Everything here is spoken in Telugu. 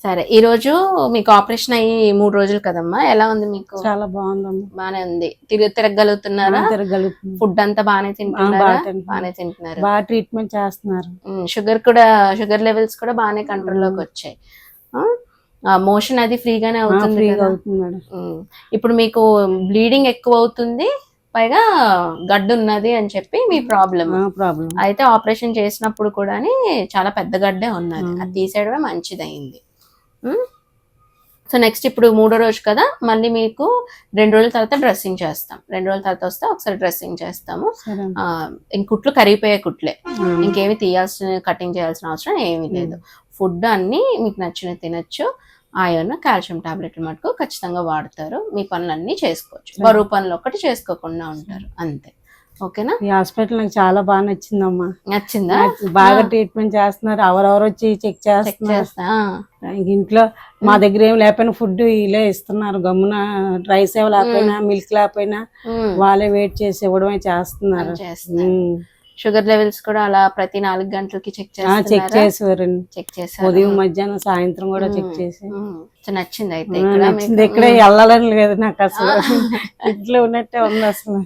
సరే, ఈ రోజు మీకు ఆపరేషన్ అయ్యి 3 రోజులు కదమ్మా, ఎలా ఉంది మీకు? చాలా బాగుందమ్మా. బానే ఉంది. తిరగగలుగుతున్నారా? తిరగలుగుతుంది. ఫుడ్ అంతా బానే తింటున్నారా? బానే తింటున్నారు. బాగా ట్రీట్మెంట్ చేస్తున్నారు. షుగర్ లెవెల్స్ కూడా బానే కంట్రోల్లోకి వచ్చాయి. మోషన్ అది ఫ్రీగానే అవుతుంది కదా? ఇప్పుడు మీకు బ్లీడింగ్ ఎక్కువ అవుతుంది, పైగా గడ్డు ఉన్నది అని చెప్పి మీ ప్రాబ్లం. అయితే ఆపరేషన్ చేసినప్పుడు కూడా చాలా పెద్ద గడ్డే ఉన్నది, అది తీసేయడమే మంచిది అయింది. సో నెక్స్ట్ ఇప్పుడు 3వ రోజు కదా, మళ్ళీ మీకు 2 రోజుల తర్వాత డ్రెస్సింగ్ చేస్తాం. 2 రోజుల తర్వాత వస్తే ఒకసారి డ్రెస్సింగ్ చేస్తాము. కుట్లు కరిగిపోయే కుట్లే, ఇంకేమి కటింగ్ చేయాల్సిన అవసరం ఏమీ లేదు. ఫుడ్ అన్ని మీకు నచ్చిన తినచ్చు. ఐరన్, కాల్షియం టాబ్లెట్ మటుకు ఖచ్చితంగా వాడతారు. మీ పనులన్నీ చేసుకోవచ్చు, బరువు పనులు ఒక్కటి చేసుకోకుండా ఉంటారు అంతే. ఓకేనా? ఈ హాస్పిటల్ నాకు చాలా బాగా నచ్చిందమ్మా. నచ్చిందా? బాగా ట్రీట్మెంట్ చేస్తున్నారు, ఎవరెవరు వచ్చి చెక్ చేస్తా. ఇంట్లో మా దగ్గర ఏం లేకపోయినా ఫుడ్ ఇలా ఇస్తున్నారు, గమ్మున రైస్ ఏం లేకపోయినా మిల్క్ లేకపోయినా వాళ్ళే వెయిట్ చేసి ఇవ్వడమే చేస్తున్నారు. షుగర్ లెవెల్స్ కూడా అలా ప్రతి 4 గంటలకి చెక్ చేసేవారండి. ఉదయం మధ్యాహ్నం సాయంత్రం కూడా చెక్ చేసి. నచ్చింది అయితే? ఇక్కడ వెళ్ళాలని లేదు నాకు అసలు, ఇంట్లో ఉన్నట్టే ఉంది అసలు.